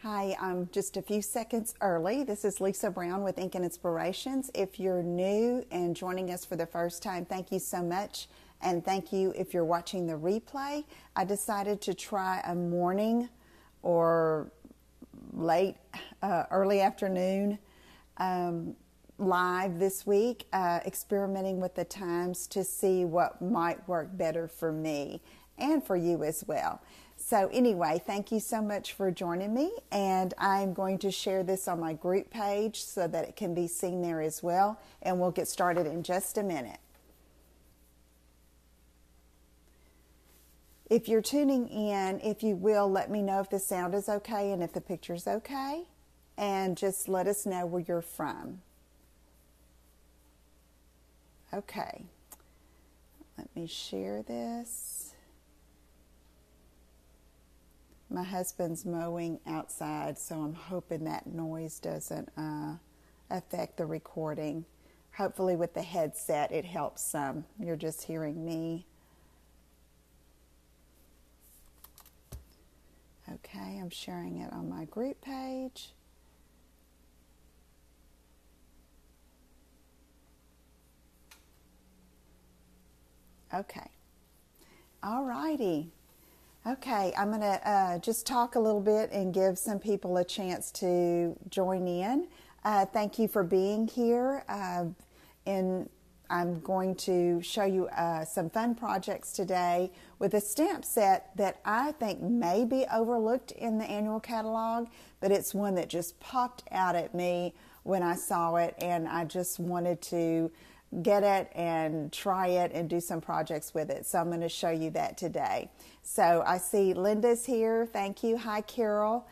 Hi, I'm just a few seconds early. This is Lisa Brown with Ink and Inspirations. If you're new and joining us for the first time, thank you so much. And thank you if you're watching the replay. I decided to try a morning or late, early afternoon live this week, experimenting with the times to see what might work better for me and for you as well. So anyway, thank you so much for joining me, and I'm going to share this on my group page so that it can be seen there as well, and we'll get started in just a minute. If you're tuning in, if you will, let me know if the sound is okay and if the picture's okay, and just let us know where you're from. Okay, let me share this. My husband's mowing outside, so I'm hoping that noise doesn't affect the recording. Hopefully with the headset it helps some. You're just hearing me. Okay, I'm sharing it on my group page. Okay. All righty. Okay, I'm going to just talk a little bit and give some people a chance to join in. Thank you for being here. And I'm going to show you some fun projects today with a stamp set that I think may be overlooked in the annual catalog, but it's one that just popped out at me when I saw it, and I just wanted to get it and try it and do some projects with it. So I'm going to show you that today. So I see Linda's here. Thank you. Hi, Carol.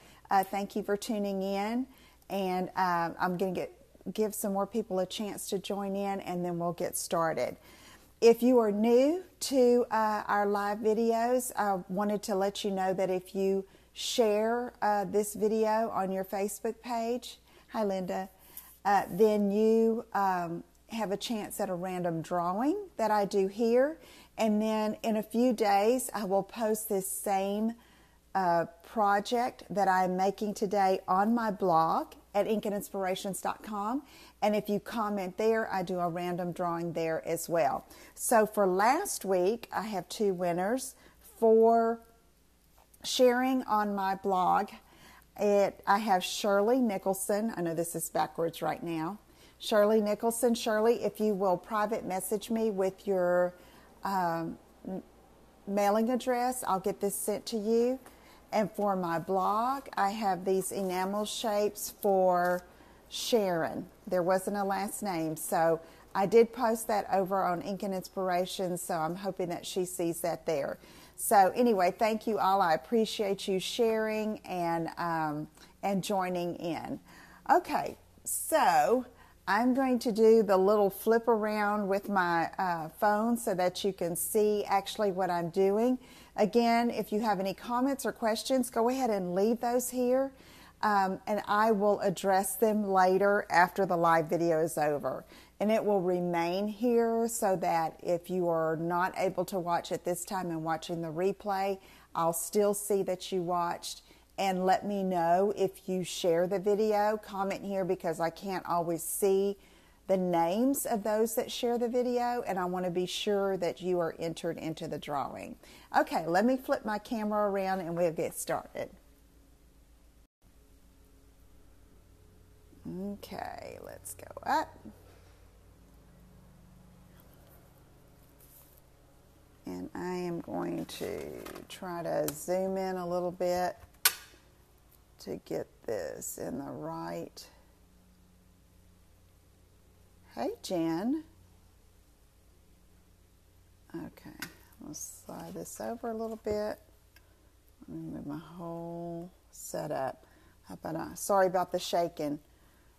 Thank you for tuning in. And I'm going to give some more people a chance to join in, and then we'll get started. If you are new to our live videos, I wanted to let you know that if you share this video on your Facebook page, hi, Linda, then you have a chance at a random drawing that I do here, and then in a few days I will post this same project that I'm making today on my blog at inkandinspirations.com, and if you comment there, I do a random drawing there as well. So for last week I have two winners for sharing on my blog. I have Shirley Nicholson. I know this is backwards right now. Shirley Nicholson. Shirley, if you will private message me with your mailing address, I'll get this sent to you. And for my blog, I have these enamel shapes for Sharon. There wasn't a last name, so I did post that over on Ink and Inspirations, so I'm hoping that she sees that there. So anyway, thank you all. I appreciate you sharing and joining in. Okay, so I'm going to do the little flip around with my phone so that you can see actually what I'm doing. Again, if you have any comments or questions, go ahead and leave those here, and I will address them later after the live video is over. And it will remain here so that if you are not able to watch at this time and watching the replay, I'll still see that you watched. And let me know if you share the video. Comment here because I can't always see the names of those that share the video, and I want to be sure that you are entered into the drawing. Okay, let me flip my camera around and we'll get started. Okay, let's go up. And I am going to try to zoom in a little bit to get this in the right. Hey, Jen. Okay, I'll slide this over a little bit. Let me move my whole setup. How about sorry about the shaking.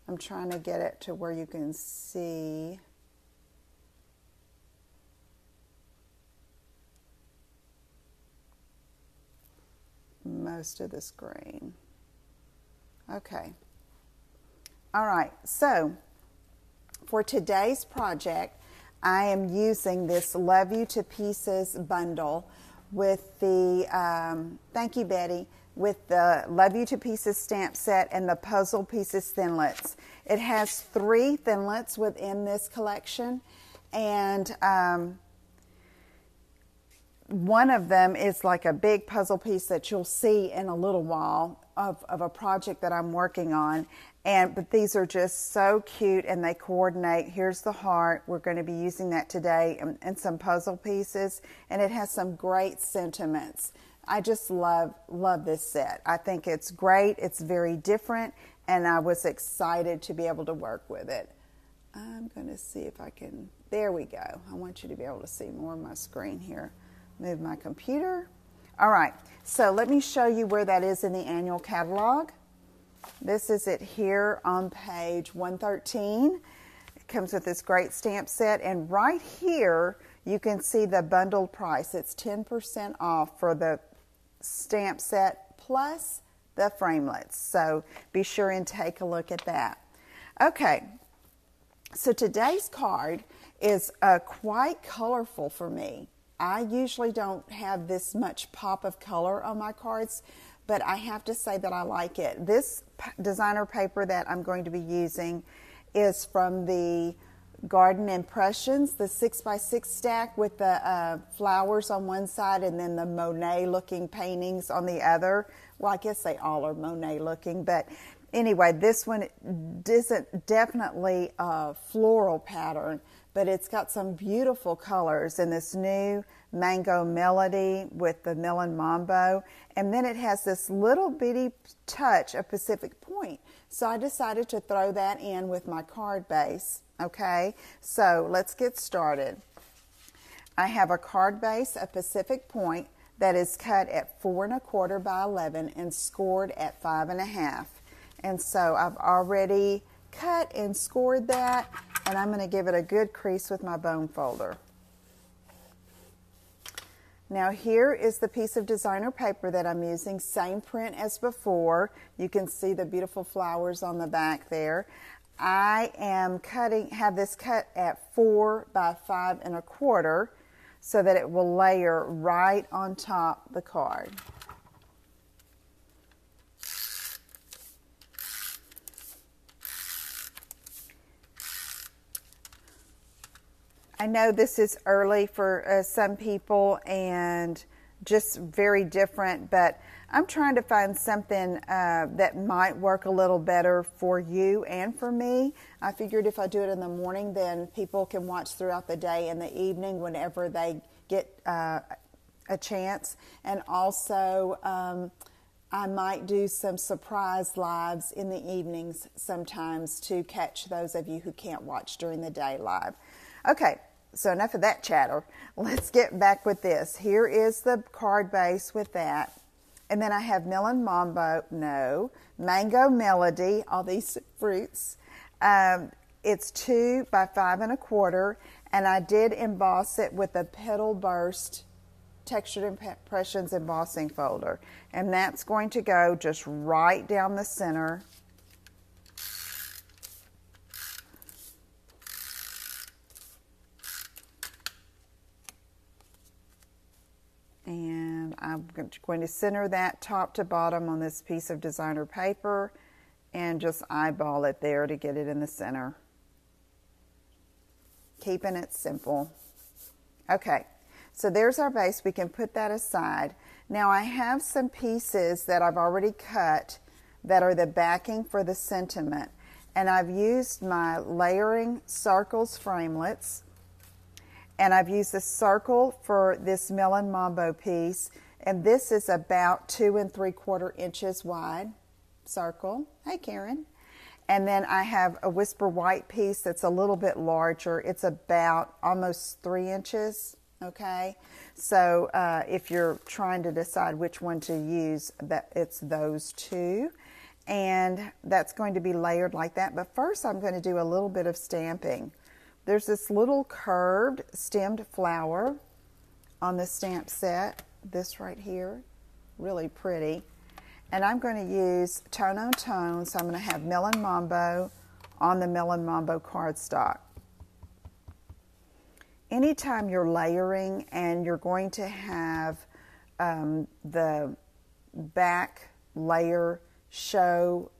I'm trying to get it to where you can see. Most of the screen. Okay. All right. So for today's project, I am using this Love You to Pieces bundle with the, thank you, Betty, with the Love You to Pieces stamp set and the Puzzle Pieces Thinlits. It has 3 Thinlits within this collection, and one of them is like a big puzzle piece that you'll see in a little while of a project that I'm working on. But these are just so cute, and they coordinate. Here's the heart. We're going to be using that today, and some puzzle pieces, and it has some great sentiments. I just love this set. I think it's great. It's very different, and I was excited to be able to work with it. I'm going to see if I can, there we go. I want you to be able to see more of my screen here. Move my computer. All right, so let me show you where that is in the annual catalog. This is it here on page 113. It comes with this great stamp set, and right here you can see the bundled price. It's 10% off for the stamp set plus the framelits. So be sure and take a look at that. Okay, so today's card is quite colorful for me. I usually don't have this much pop of color on my cards, but I have to say that I like it. This designer paper that I'm going to be using is from the Garden Impressions, the 6x6 stack with the flowers on one side and then the Monet looking paintings on the other. Well, I guess they all are Monet looking, but anyway, this one isn't definitely a floral pattern, but it's got some beautiful colors in this new Mango Melody with the Melon Mambo. And then it has this little bitty touch of Pacific Point. So I decided to throw that in with my card base. Okay, so let's get started. I have a card base of Pacific Point that is cut at 4 1/4 by 11 and scored at 5 1/2. And so I've already cut and scored that, and I'm going to give it a good crease with my bone folder. Now here is the piece of designer paper that I'm using, same print as before. You can see the beautiful flowers on the back there. I am have this cut at 4 by 5 1/4 so that it will layer right on top the card. I know this is early for some people and just very different, but I'm trying to find something that might work a little better for you and for me. I figured if I do it in the morning, then people can watch throughout the day and the evening whenever they get a chance. And also, I might do some surprise lives in the evenings sometimes to catch those of you who can't watch during the day live. Okay. So enough of that chatter. Let's get back with this. Here is the card base with that. And then I have Melon Mambo, Mango Melody, all these fruits. It's 2 by 5 1/4, and I did emboss it with a Petal Burst Textured Impressions embossing folder. And that's going to go just right down the center. And I'm going to center that top to bottom on this piece of designer paper and just eyeball it there to get it in the center. Keeping it simple. Okay, so there's our base. We can put that aside. Now I have some pieces that I've already cut that are the backing for the sentiment. And I've used my layering circles framelits. And I've used the circle for this Melon Mambo piece, and this is about 2 3/4 inches wide circle. Hey, Karen. And then I have a Whisper White piece that's a little bit larger. It's about almost 3 inches, okay? So if you're trying to decide which one to use, it's those two. And that's going to be layered like that. But first I'm going to do a little bit of stamping. There's this little curved stemmed flower on the stamp set, this right here, really pretty. And I'm going to use tone on tone, so I'm going to have Melon Mambo on the Melon Mambo cardstock. Anytime you're layering and you're going to have the back layer show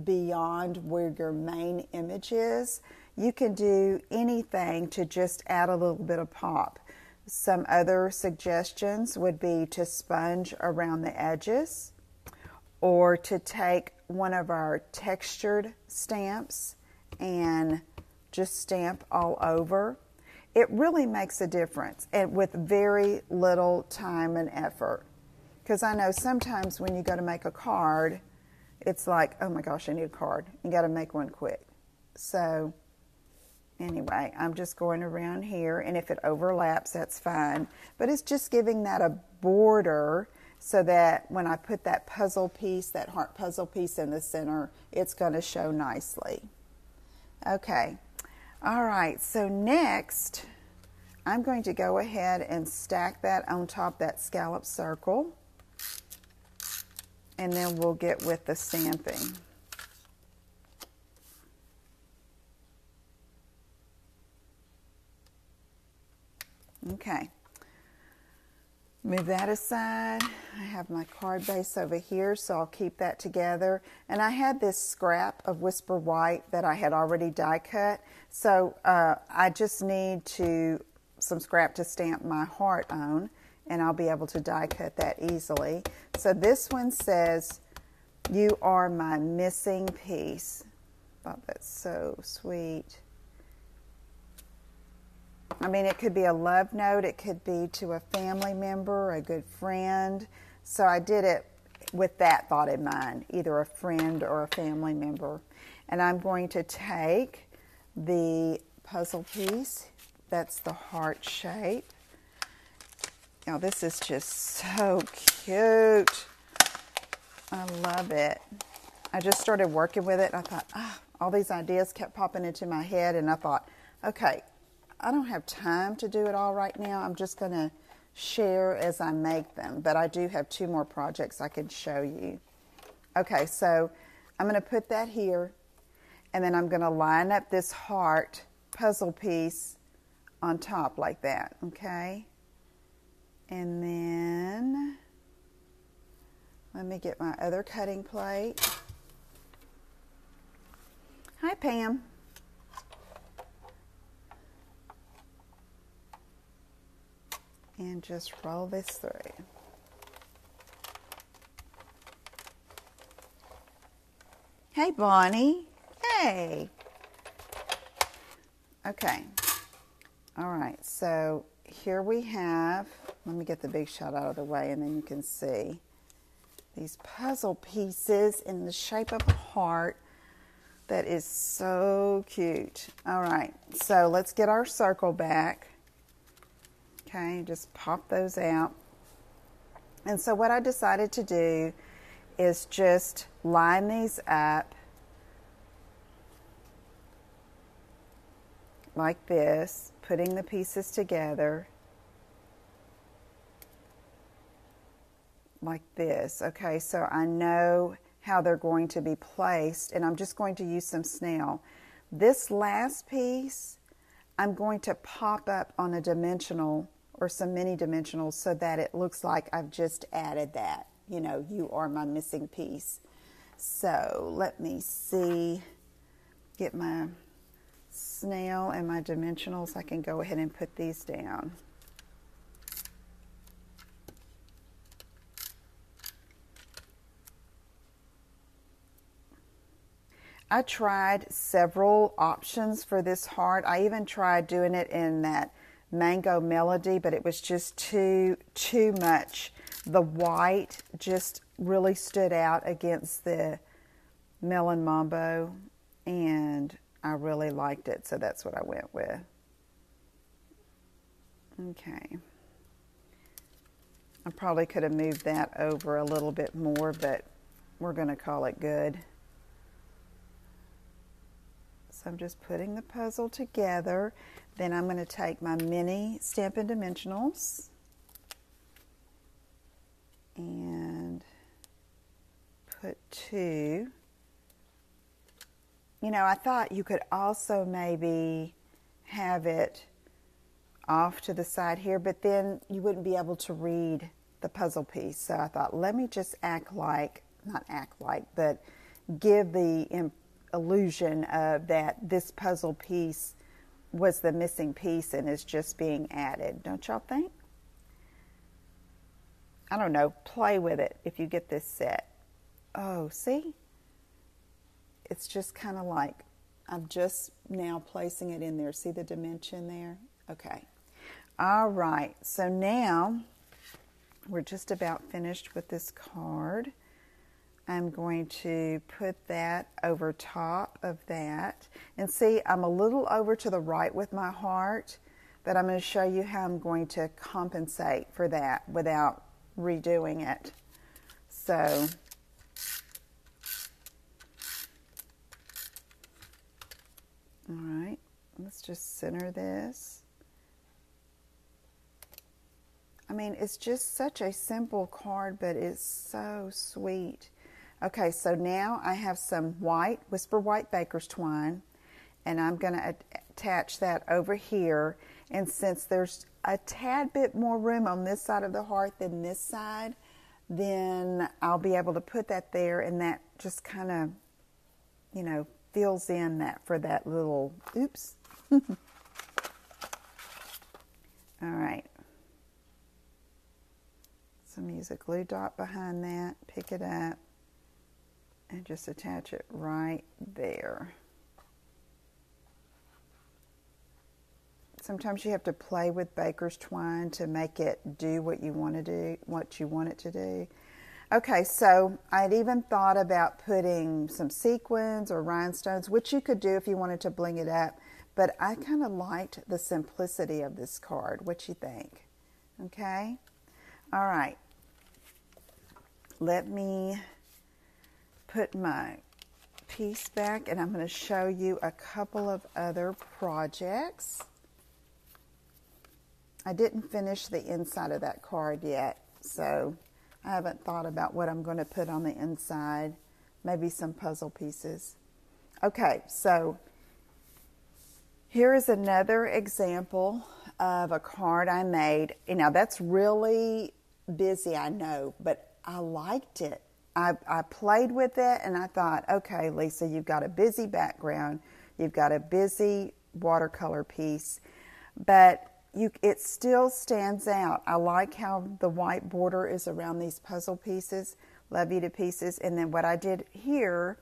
beyond where your main image is, you can do anything to just add a little bit of pop. Some other suggestions would be to sponge around the edges, or to take one of our textured stamps and just stamp all over. It really makes a difference, and with very little time and effort. Because I know sometimes when you go to make a card, it's like, oh my gosh, I need a card. You got to make one quick. So anyway, I'm just going around here, and if it overlaps, that's fine. But it's just giving that a border so that when I put that puzzle piece, that heart puzzle piece in the center, it's going to show nicely. Okay. All right. So next, I'm going to go ahead and stack that on top of that scallop circle. And then we'll get with the stamping. Okay. Move that aside. I have my card base over here, so I'll keep that together. And I had this scrap of Whisper White that I had already die cut. So I just need some scrap to stamp my heart on, and I'll be able to die cut that easily. So this one says, "You are my missing piece." I thought that's so sweet. I mean, it could be a love note, it could be to a family member, a good friend. So I did it with that thought in mind, either a friend or a family member. And I'm going to take the puzzle piece, that's the heart shape. Now this is just so cute. I love it. I just started working with it, and I thought, all these ideas kept popping into my head, and I thought, okay, I don't have time to do it all right now. I'm just going to share as I make them, but I do have 2 more projects I can show you. Okay, so I'm going to put that here, and then I'm going to line up this heart puzzle piece on top like that, okay? And then let me get my other cutting plate. Hi, Pam. And just roll this through. Hey, Bonnie. Hey. Okay. All right. So here we have, let me get the big shot out of the way, and then you can see these puzzle pieces in the shape of a heart. That is so cute. All right. So let's get our circle back. Okay, just pop those out. And so what I decided to do is just line these up like this, putting the pieces together like this. Okay, so I know how they're going to be placed, and I'm just going to use some snail. This last piece, I'm going to pop up on a dimensional or some mini dimensionals so that it looks like I've just added that. You know, you are my missing piece. So let me see, get my snail and my dimensionals. I can go ahead and put these down. I tried several options for this heart. I even tried doing it in that Mango Melody, but it was just too much. The white just really stood out against the Melon Mambo, and I really liked it, so that's what I went with. Okay. I probably could have moved that over a little bit more, but we're going to call it good. So I'm just putting the puzzle together. Then I'm going to take my mini Stampin' Dimensionals and put 2. You know, I thought you could also maybe have it off to the side here, but then you wouldn't be able to read the puzzle piece. So I thought, let me just not act like, but give the illusion of that this puzzle piece was the missing piece and is just being added. Don't y'all think? I don't know, play with it if you get this set. Oh, see? It's just kind of like, I'm just now placing it in there. See the dimension there? Okay. All right, so now we're just about finished with this card. I'm going to put that over top of that. And see, I'm a little over to the right with my heart, but I'm going to show you how I'm going to compensate for that without redoing it. So, all right, let's just center this. I mean, it's just such a simple card, but it's so sweet. Okay, so now I have some white, Whisper White Baker's Twine, and I'm going to attach that over here. And since there's a tad bit more room on this side of the heart than this side, then I'll be able to put that there, and that just kind of, you know, fills in that for that little, oops. All right. So use a glue dot behind that, pick it up, and just attach it right there. Sometimes you have to play with baker's twine to make it do what you want to do, what you want it to do. Okay, so I'd even thought about putting some sequins or rhinestones, which you could do if you wanted to bling it up, but I kind of liked the simplicity of this card. What you think? Okay? All right. Let me put my piece back, and I'm going to show you a couple of other projects. I didn't finish the inside of that card yet, so I haven't thought about what I'm going to put on the inside. Maybe some puzzle pieces. Okay, so here is another example of a card I made. Now, that's really busy, I know, but I liked it. I played with it, and I thought, okay, Lisa, you've got a busy background. You've got a busy watercolor piece, but it still stands out. I like how the white border is around these puzzle pieces, love you to pieces. And then what I did here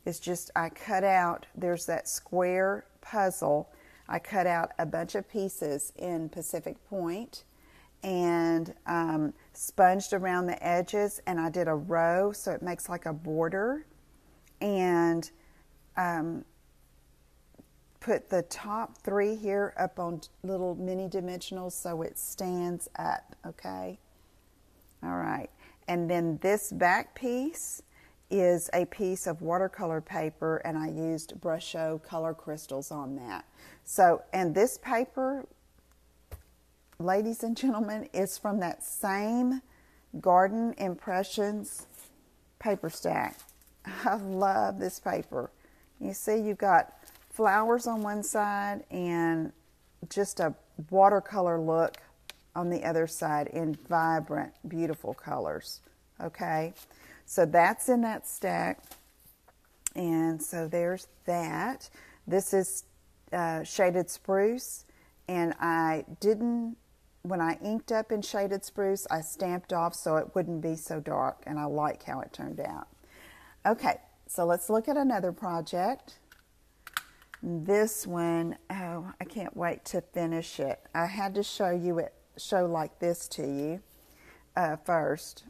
is just I cut out, there's that square puzzle. I cut out a bunch of pieces in Pacific Point and sponged around the edges, and I did a row so it makes like a border, and put the top three here up on little mini dimensionals so it stands up, okay? All right, and then this back piece is a piece of watercolor paper, and I used Brusho color crystals on that. So, and this paper, ladies and gentlemen, is from that same Garden Impressions paper stack. I love this paper. You see, you've got flowers on one side and just a watercolor look on the other side in vibrant, beautiful colors. Okay, so that's in that stack, and so there's that. This is Shaded Spruce, and I didn't, when I inked up in Shaded Spruce, I stamped off so it wouldn't be so dark, and I like how it turned out. Okay, so let's look at another project. This one, oh, I can't wait to finish it. I had to show like this to you first.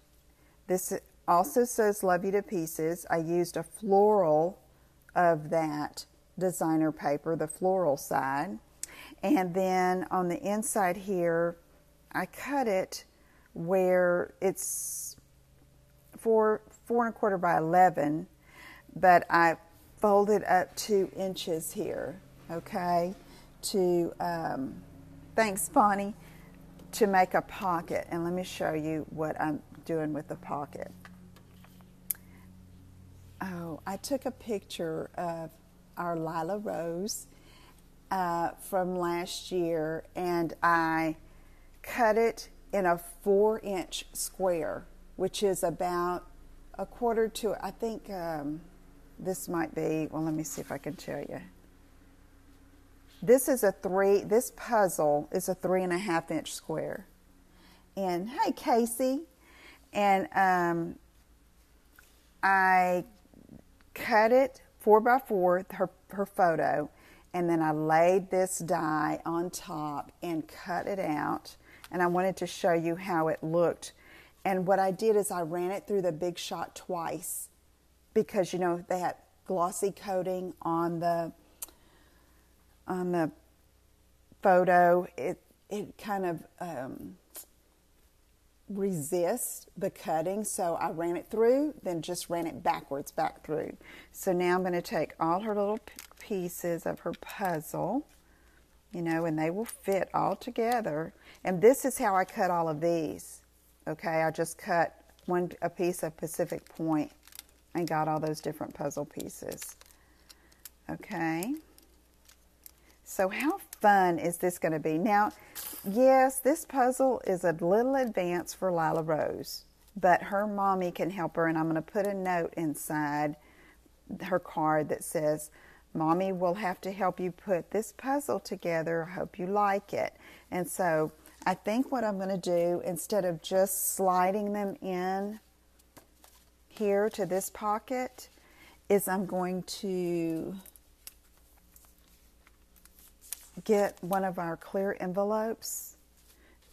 This also says Love You to Pieces. I used a floral of that designer paper, the floral side. And then on the inside here, I cut it where it's 4¼ by 11, but I folded up 2 inches here, okay, to, thanks Bonnie, to make a pocket. And let me show you what I'm doing with the pocket. Oh, I took a picture of our Lila Rose from last year, and I cut it in a 4-inch square, which is about a quarter to, I think this might be, well, let me see if I can tell you. This puzzle is a 3.5-inch square. And hey, Casey. And I cut it 4x4, her photo, and then I laid this die on top and cut it out. And I wanted to show you how it looked. And what I did is I ran it through the Big Shot twice because, you know, they had glossy coating on the photo. It kind of resists the cutting, so I ran it through, then just ran it backwards back through. So now I'm going to take all her little pieces of her puzzle, you know, and they will fit all together. And this is how I cut all of these. Okay, I just cut a piece of Pacific Point and got all those different puzzle pieces. Okay. So how fun is this going to be? Now, yes, this puzzle is a little advanced for Lila Rose, but her mommy can help her, and I'm going to put a note inside her card that says, Mommy will have to help you put this puzzle together. I hope you like it. And so I think what I'm going to do, instead of just sliding them in here to this pocket, is I'm going to get one of our clear envelopes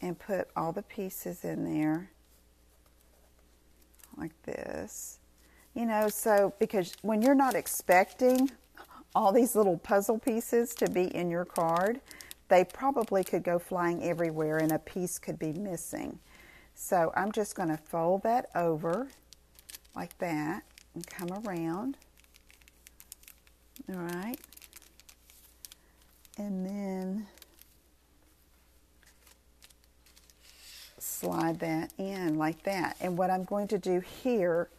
and put all the pieces in there like this. You know, so because when you're not expecting all these little puzzle pieces to be in your card, they probably could go flying everywhere and a piece could be missing. So I'm just going to fold that over like that and come around. All right. And then slide that in like that. And what I'm going to do here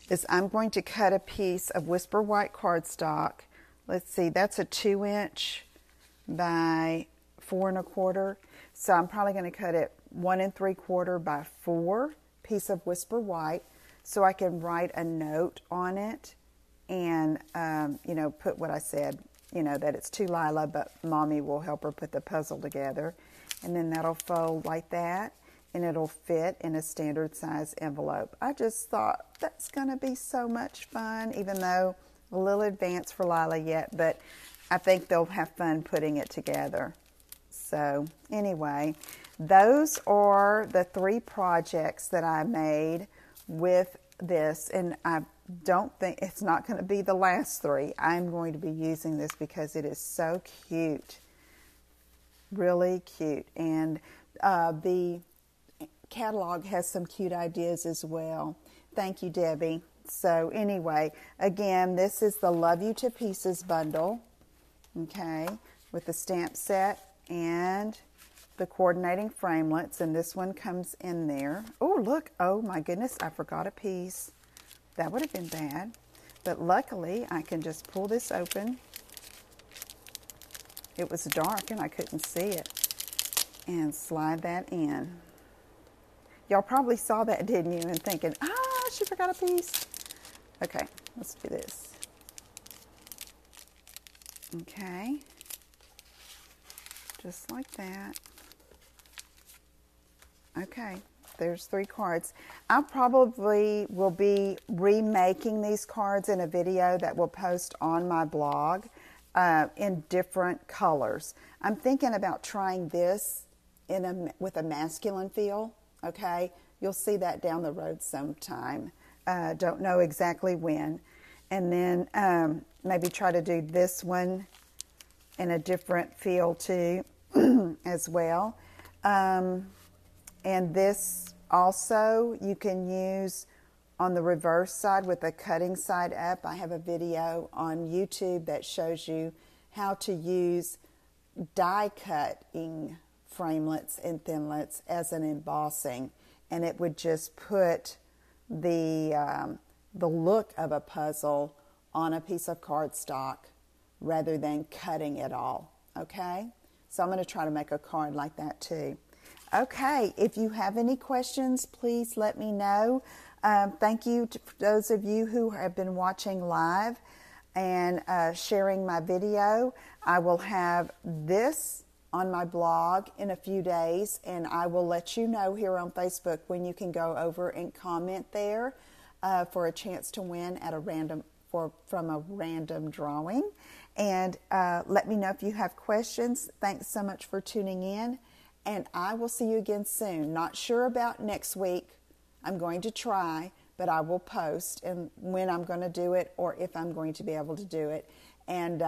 is I'm going to cut a piece of Whisper White cardstock. Let's see, that's a 2-inch by 4 1/4. So I'm probably going to cut it 1 3/4 by 4 piece of Whisper White so I can write a note on it and, you know, put what I said. You know, that it's to Lila, but Mommy will help her put the puzzle together. And then that'll fold like that, and it'll fit in a standard size envelope. I just thought that's going to be so much fun, even though a little advanced for Lila yet, but I think they'll have fun putting it together. So anyway, those are the 3 projects that I made with this, and I don't think it's not going to be the last 3. I'm going to be using this because it is so cute, really cute, and the catalog has some cute ideas as well. Thank you, Debbie. So anyway, again, this is the Love You to Pieces bundle, okay, with the stamp set and the coordinating framelits, and this one comes in there. Oh, look, oh my goodness, I forgot a piece. That would have been bad, but luckily I can just pull this open. It was dark and I couldn't see it, and slide that in. Y'all probably saw that, didn't you, and thinking, she forgot a piece. Okay, let's do this. Okay, just like that. Okay, there's 3 cards. I probably will be remaking these cards in a video that we'll post on my blog in different colors. I'm thinking about trying this with a masculine feel, okay? You'll see that down the road sometime. Don't know exactly when. And then maybe try to do this one in a different feel too as well. And this also you can use on the reverse side with the cutting side up. I have a video on YouTube that shows you how to use die cutting framelits and thinlits as an embossing, and it would just put the look of a puzzle on a piece of cardstock rather than cutting it all, okay? So I'm going to try to make a card like that too. Okay, if you have any questions, please let me know. Thank you to those of you who have been watching live and sharing my video. I will have this on my blog in a few days, and I will let you know here on Facebook when you can go over and comment there for a chance to win at from a random drawing. And let me know if you have questions. Thanks so much for tuning in, and I will see you again soon. Not sure about next week. I'm going to try, but I will post and when I'm going to do it or if I'm going to be able to do it. And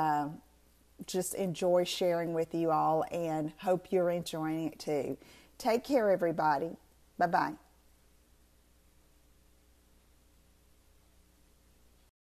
just enjoy sharing with you all and hope you're enjoying it too. Take care, everybody. Bye-bye.